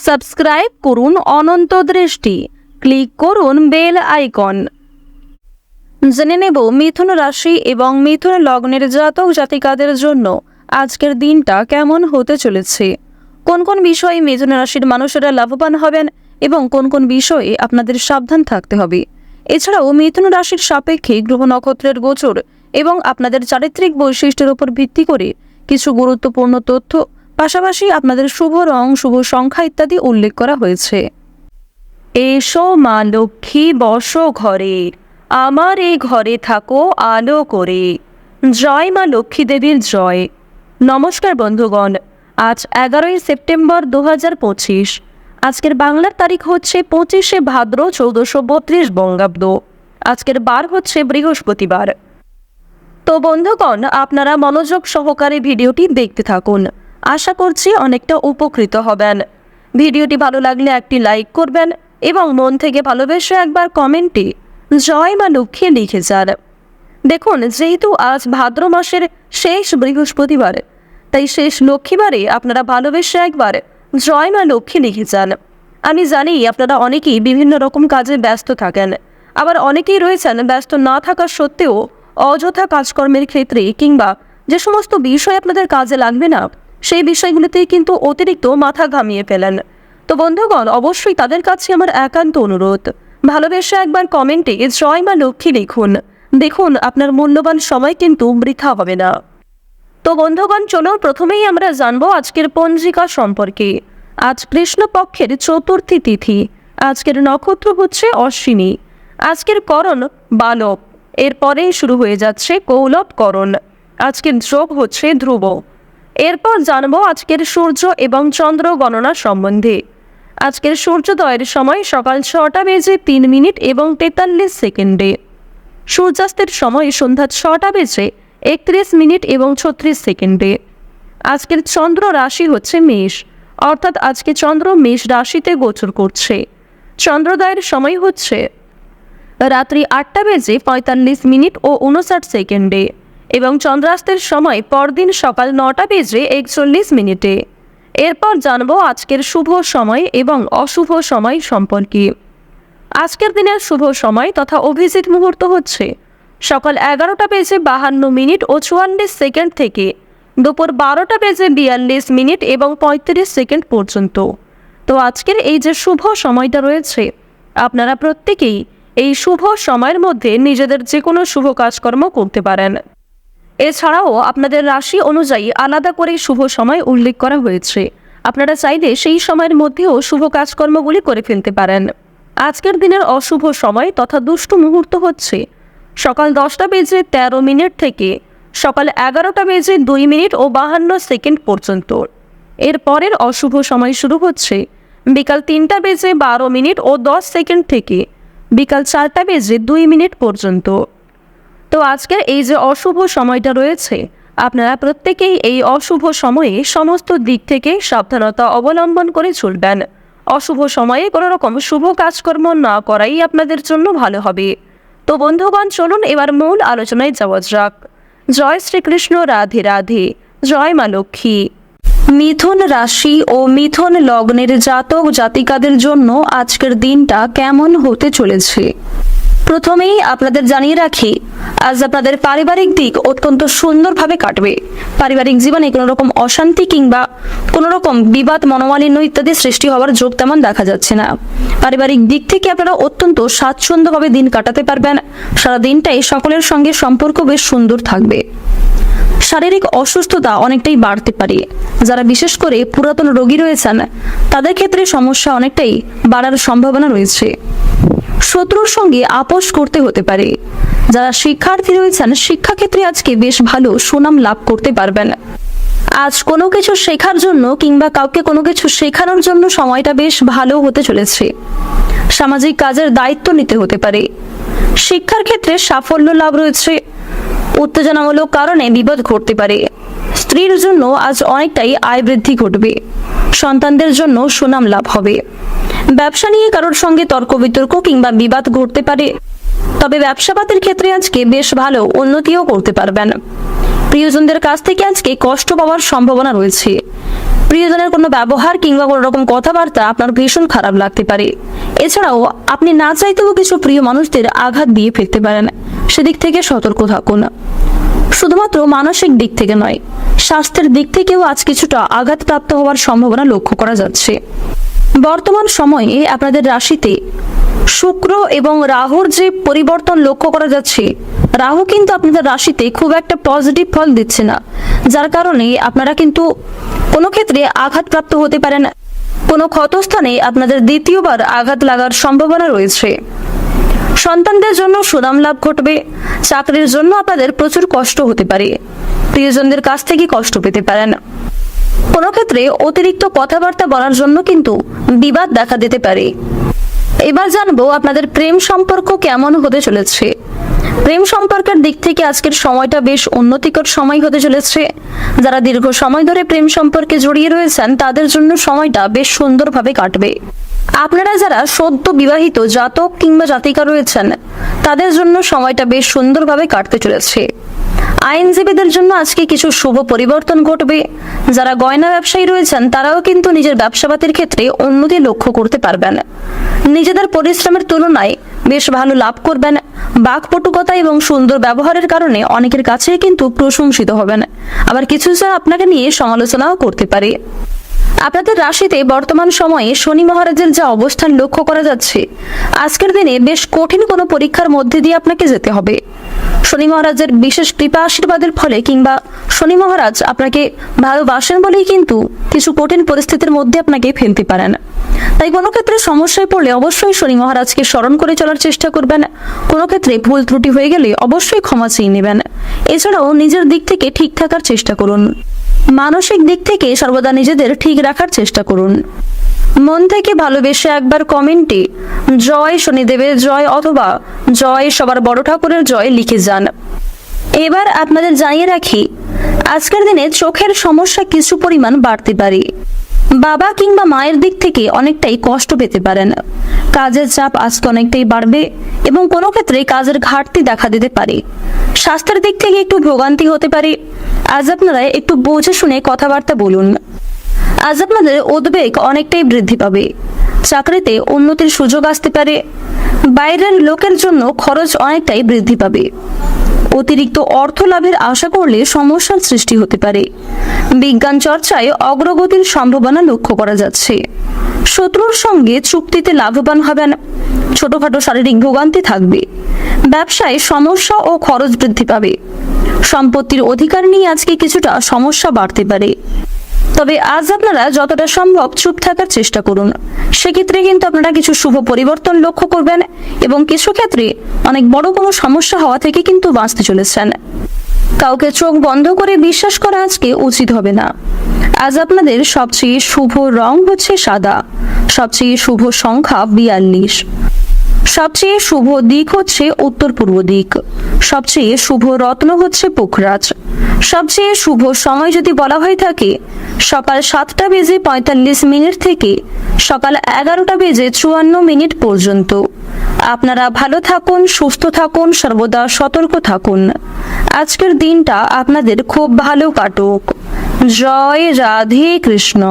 Subscribe করুন অনন্ত দৃষ্টি, click করুন বেল আইকন। জেনে নেব মিথুন রাশি এবং মিথুন লগ্নের জাতক জাতিকাদের জন্য আজকের দিনটা কেমন হতে চলেছে। কোন কোন বিষয়ে মিথুন রাশির মানুষেরা লাভবান হবেন এবং কোন কোন বিষয়ে আপনাদের সাবধান থাকতে হবে। এছাড়াও মিথুন রাশির সাপেক্ষে গ্রহ নক্ষত্রের গোচর এবং আপনাদের চারিত্রিক বৈশিষ্ট্যের উপর ভিত্তি করে কিছু গুরুত্বপূর্ণ তথ্য, পাশাপাশি আপনাদের শুভ রং, শুভ সংখ্যা ইত্যাদি উল্লেখ করা হয়েছে। এসো মা লক্ষ্মী বসো ঘরে, আমার এই ঘরে থাকো আলো করে। জয় মা লক্ষ্মী দেবীর জয়। নমস্কার বন্ধুগণ, আজ 11ই সেপ্টেম্বর 2025। আজকের বাংলার তারিখ হচ্ছে 25শে ভাদ্র 1432 বঙ্গাব্দ। আজকের বার হচ্ছে বৃহস্পতিবার। তো বন্ধুগণ, আপনারা মনোযোগ সহকারে ভিডিওটি দেখতে থাকুন। আশা করছি অনেকটা উপকৃত হবেন। ভিডিওটি ভালো লাগলে একটি লাইক করবেন এবং মন থেকে ভালোবেসে একবার কমেন্টে জয় মা লক্ষ্মী লিখে যান। দেখুন, যেহেতু আজ ভাদ্র মাসের শেষ বৃহস্পতিবার, তাই শেষ লক্ষ্মীবারে আপনারা ভালোবেসে একবার জয় মা লক্ষ্মী লিখে যান। আমি জানি আপনারা অনেকেই বিভিন্ন রকম কাজে ব্যস্ত থাকেন, আবার অনেকেই রয়েছেন ব্যস্ত না থাকা সত্ত্বেও অযথা কাজকর্মের ক্ষেত্রে কিংবা যে সমস্ত বিষয় আপনাদের কাজে লাগবে না সেই বিষয়গুলিতেই কিন্তু অতিরিক্ত মাথা ঘামিয়ে ফেলেন। তো বন্ধুগণ, অবশ্যই তাদের কাছে আমার একান্ত অনুরোধ, ভালোবেসে একবার কমেন্টে জয় মা লক্ষ্মী লিখুন। দেখুন, আপনার মূল্যবান সময় কিন্তু বৃথা হবে না। তো বন্ধুগণ, চলুন প্রথমেই আমরা জানবো আজকের পঞ্জিকা সম্পর্কে। আজ কৃষ্ণপক্ষের চতুর্থী তিথি। আজকের নক্ষত্র হচ্ছে অশ্বিনী। আজকের করণ বালক, এরপরেই শুরু হয়ে যাচ্ছে কৌলব করণ। আজকের যোগ হচ্ছে ধ্রুব। এরপর জানবো আজকের সূর্য এবং চন্দ্র গণনা সম্বন্ধে। আজকের সূর্যোদয়ের সময় সকাল 6টা বেজে 3 মিনিট এবং 43 সেকেন্ডে। সূর্যাস্তের সময় সন্ধ্যা 6টা বেজে 31 মিনিট এবং 36 সেকেন্ডে। আজকের চন্দ্র রাশি হচ্ছে মেষ, অর্থাৎ আজকে চন্দ্র মেষ রাশিতে গোচর করছে। চন্দ্রোদয়ের সময় হচ্ছে রাত্রি 8টা বেজে 45 মিনিট ও 59 সেকেন্ডে এবং চন্দ্রাস্তের সময় পরদিন সকাল 9টা বেজে 41 মিনিটে। এরপর জানবো আজকের শুভ সময় এবং অশুভ সময় সম্পর্কে। আজকের দিনের শুভ সময় তথা অভিজিৎ মুহূর্ত হচ্ছে সকাল 11টা বেজে 52 মিনিট ও 44 সেকেন্ড থেকে দুপুর 12টা বেজে 42 মিনিট এবং 35 সেকেন্ড পর্যন্ত। তো আজকের এই যে শুভ সময়টা রয়েছে, আপনারা প্রত্যেকেই এই শুভ সময়ের মধ্যে নিজেদের যে কোনো শুভ কাজকর্ম করতে পারেন। এছাড়াও আপনাদের রাশি অনুযায়ী আলাদা করে শুভ সময় উল্লেখ করা হয়েছে। আপনারা চাইলে সেই সময়ের মধ্যেও শুভ কাজকর্মগুলি করে ফেলতে পারেন। আজকের দিনের অশুভ সময় তথা দুষ্ট মুহূর্ত হচ্ছে সকাল 10টা বেজে 13 মিনিট থেকে সকাল 11টা বেজে 2 মিনিট ও 52 সেকেন্ড পর্যন্ত। এর পরের অশুভ সময় শুরু হচ্ছে বিকাল 3টা বেজে 12 মিনিট ও 10 সেকেন্ড থেকে বিকাল 4টা বেজে 2 মিনিট পর্যন্ত। তো আজকের এই যে অশুভ সময়টা রয়েছে, আপনারা প্রত্যেকেই এই অশুভ সময়ে সমস্ত দিক থেকে সাবধানতা অবলম্বন করে চলবেন। অশুভ সময়ে কোনো রকম শুভ কাজকর্ম না করাই আপনাদের জন্য ভালো হবে। তো বন্ধুগণ, চলুন এবার মূল আলোচনায় যাওয়া যাক। জয় শ্রীকৃষ্ণ, রাধে রাধে, জয় মা লক্ষ্মী। মিথুন রাশি ও মিথুন লগ্নের জাতক জাতিকাদের জন্য আজকের দিনটা কেমন হতে চলেছে। প্রথমেই আপনাদের জানিয়ে রাখি, আজ আপনাদের পারিবারিক দিক অত্যন্ত সুন্দরভাবে কাটবে। পারিবারিক জীবনে কোনো রকম অশান্তি কিংবা কোনো রকম বিবাদ, মনোমালিন্য ইত্যাদি সৃষ্টি হওয়ার যোগ তেমন দেখা যাচ্ছে না। পারিবারিক দিক থেকে আপনারা অত্যন্ত স্বাচ্ছন্দ্যভাবে দিন কাটাতে পারবেন। সারা দিনটাই সকলের সঙ্গে সম্পর্ক বেশ সুন্দর থাকবে। শারীরিক অসুস্থতা অনেকটাই বাড়তে পারে। যারা বিশেষ করে পুরাতন রোগী রয়েছেন তাদের ক্ষেত্রে সমস্যা অনেকটাই বাড়ার সম্ভাবনা রয়েছে। শত্রুর সঙ্গে আপোষ করতে হতে পারে। যারা শিক্ষার্থী রয়েছেন শিক্ষাক্ষেত্রে আজকে বেশ ভালো সুনাম লাভ করতে পারবেন। আজ কোনো কিছু শেখার জন্য কিংবা কাউকে কোনো কিছু শেখানোর জন্য সময়টা বেশ ভালো হতে চলেছে। সামাজিক কাজের দায়িত্ব নিতে হতে পারে। শিক্ষার ক্ষেত্রে সাফল্য লাভ রয়েছে। উত্তেজনামূলক কারণে বিপদ ঘটতে পারে। স্ত্রীর জন্য আজ অনেকটাই আয় বৃদ্ধি ঘটবে। সন্তানদের জন্য সুনাম লাভ হবে। ব্যবসা নিয়ে কারোর সঙ্গে তর্ক বিতর্ক কিংবা বিবাদ ঘটতে পারে, তবে ব্যবসাপাতের ক্ষেত্রে আজকে বেশ ভালো উন্নতিও করতে পারবেন। প্রিয়জনদের কাছ থেকে আজকে কষ্ট পাওয়ার সম্ভাবনা রয়েছে। প্রিয়জনের কোনো ব্যবহার কিংবা কোনো রকম কথাবার্তা আপনার ভীষণ খারাপ লাগতে পারে। এছাড়াও আপনি না চাইতেও কিছু প্রিয় মানুষদের আঘাত দিয়ে ফেলতে পারেন, সেদিক থেকে সতর্ক থাকুন। শুধুমাত্র মানসিক দিক থেকে নয়, স্বাস্থ্যের দিক থেকেও আজ কিছুটা আঘাতপ্রাপ্ত হওয়ার সম্ভাবনা লক্ষ্য করা যাচ্ছে। বর্তমান সময়ে আপনাদের রাশিতে শুক্র এবং রাহুর যে পরিবর্তন লক্ষ্য করা যাচ্ছে, রাহু কিন্তু আপনাদের রাশিতে খুব একটা পজিটিভ ফল দিচ্ছে না, যার কারণে আপনারা কিন্তু কোনো ক্ষেত্রে আঘাতপ্রাপ্ত হতে পারেন। কোনো ক্ষতস্থানে আপনাদের দ্বিতীয়বার আঘাত লাগার সম্ভাবনা রয়েছে। সন্তানদের জন্য সুনাম লাভ ঘটবে। চাকরির জন্য আপনাদের প্রচুর কষ্ট হতে পারে, প্রিয়জনদের কাছ থেকে কষ্ট পেতে পারেন। কোনো ক্ষেত্রে অতিরিক্ত কথাবার্তা বলার জন্য কিন্তু বিবাদ দেখা দিতে পারে। এবার জানবো আপনাদের প্রেম সম্পর্ক কেমন হতে চলেছে। প্রেম সম্পর্কের দিক থেকে আজকের সময়টা বেশ উন্নতিকর সময় হতে চলেছে। যারা দীর্ঘ সময় ধরে প্রেম সম্পর্কে জড়িয়ে রয়েছেন তাদের জন্য সময়টা বেশ সুন্দরভাবে কাটবে। আপনারা যারা সদ্য বিবাহিত জাতক কিংবা জাতিকা রয়েছেন তাদের জন্য সময়টা বেশ সুন্দরভাবে কাটতে চলেছে। আইনজীবীদের জন্য আজকে কিছু শুভ পরিবর্তন ঘটবে। যারা গয়না ব্যবসায়ী রয়েছেন তারাও কিন্তু নিজের ব্যবসাপাতির ক্ষেত্রে উন্নতি লক্ষ্য করতে পারবেন। নিজেদের পরিশ্রমের তুলনায় বেশ ভালো লাভ করবেন। বাকপটুকতা এবং সুন্দর ব্যবহারের কারণে অনেকের কাছে কিন্তু প্রশংসিত হবেন, আবার কিছু জন আপনাকে নিয়ে সমালোচনাও করতে পারে। আপনাদের রাশিতে বর্তমান সময়ে শনি মহারাজের যা অবস্থান লক্ষ্য করা যাচ্ছে, আজকের দিনে বেশ কঠিন কোনো পরীক্ষার মধ্যে দিয়ে আপনাকে যেতে হবে। শনি মহারাজের বিশেষ কৃপা আশীর্বাদের ফলে কিংবা শনি মহারাজ আপনাকে ভালোবাসেন বলেই কিন্তু কিছু কঠিন পরিস্থিতির মধ্যে আপনাকে ফেলতে পারেন। তাই কোনো ক্ষেত্রে সমস্যায় পড়লে অবশ্যই শনি মহারাজকে স্মরণ করে চলার চেষ্টা করবেন। কোনো ক্ষেত্রে ভুল ত্রুটি হয়ে গেলে অবশ্যই ক্ষমা চেয়ে নেবেন। এছাড়াও নিজের দিক থেকে ঠিক থাকার চেষ্টা করুন। মানসিক দিক থেকে সর্বদা নিজেদের ঠিক রাখার চেষ্টা করুন। মন থেকে ভালোবেসে একবার কমেন্টে জয় শনিদেবের জয় অথবা জয় সবার বড় ঠাকুরের জয় লিখে যান। এবার আপনাদের জানিয়ে রাখি, আজকের দিনে চোখের সমস্যা কিছু পরিমাণ বাড়তে পারে। বাবা কিংবা মায়ের দিক থেকে অনেকটাই কষ্ট পেতে পারেন। কাজের চাপ আজকে অনেকটাই বাড়বে এবং কোনো ক্ষেত্রে কাজের ঘাটতি দেখা দিতে পারে। স্বাস্থ্যের দিক থেকে একটু ভোগান্তি হতে পারে। আজ আপনারা একটু বুঝে শুনে কথাবার্তা বলুন। আজ আপনাদের উদ্বেগ অনেকটাই বৃদ্ধি পাবে। চাকরিতে উন্নতির সুযোগ আসতে পারে। বাইরের লোকের জন্য খরচ অনেকটাই বৃদ্ধি পাবে। অতিরিক্ত অর্থ লাভের আশা করলে সমস্যার সৃষ্টি হতে পারে। বিজ্ঞান চর্চায় অগ্রগতির সম্ভাবনা লক্ষ্য করা যাচ্ছে। শত্রুর সঙ্গে চুক্তিতে লাভবান হবেন। ছোটখাটো শারীরিক ভোগান্তি থাকবে। ব্যবসায় সমস্যা ও খরচ বৃদ্ধি পাবে। সম্পত্তির অধিকার নিয়ে আজকে কিছুটা সমস্যা বাড়তে পারে। তবে আজ আপনারা যতটা সম্ভব চুপ থাকার চেষ্টা করুন। সেক্ষেত্রে কিন্তু আপনারা কিছু শুভ পরিবর্তন লক্ষ্য করবেন এবং কিছু ক্ষেত্রে অনেক বড় কোনো সমস্যা হওয়া থেকে কিন্তু বাঁচতে চলেছেন। কাউকে চোখ বন্ধ করে বিশ্বাস করা আজকে উচিত হবে না। আজ আপনাদের সবচেয়ে শুভ রং হচ্ছে সাদা। সবচেয়ে শুভ সংখ্যা 42। সবচেয়ে শুভ দিক হচ্ছে উত্তর পূর্ব দিক। সবচেয়ে শুভ রত্ন হচ্ছে পুখরাজ। সবচেয়ে শুভ সময় যদি বলা হয়ে থাকে সকাল 7:45 থেকে সকাল 11:54 পর্যন্ত। আপনারা ভালো থাকুন, সুস্থ থাকুন, সর্বদা সতর্ক থাকুন। আজকের দিনটা আপনাদের খুব ভালো কাটুক। জয় রাধে কৃষ্ণ।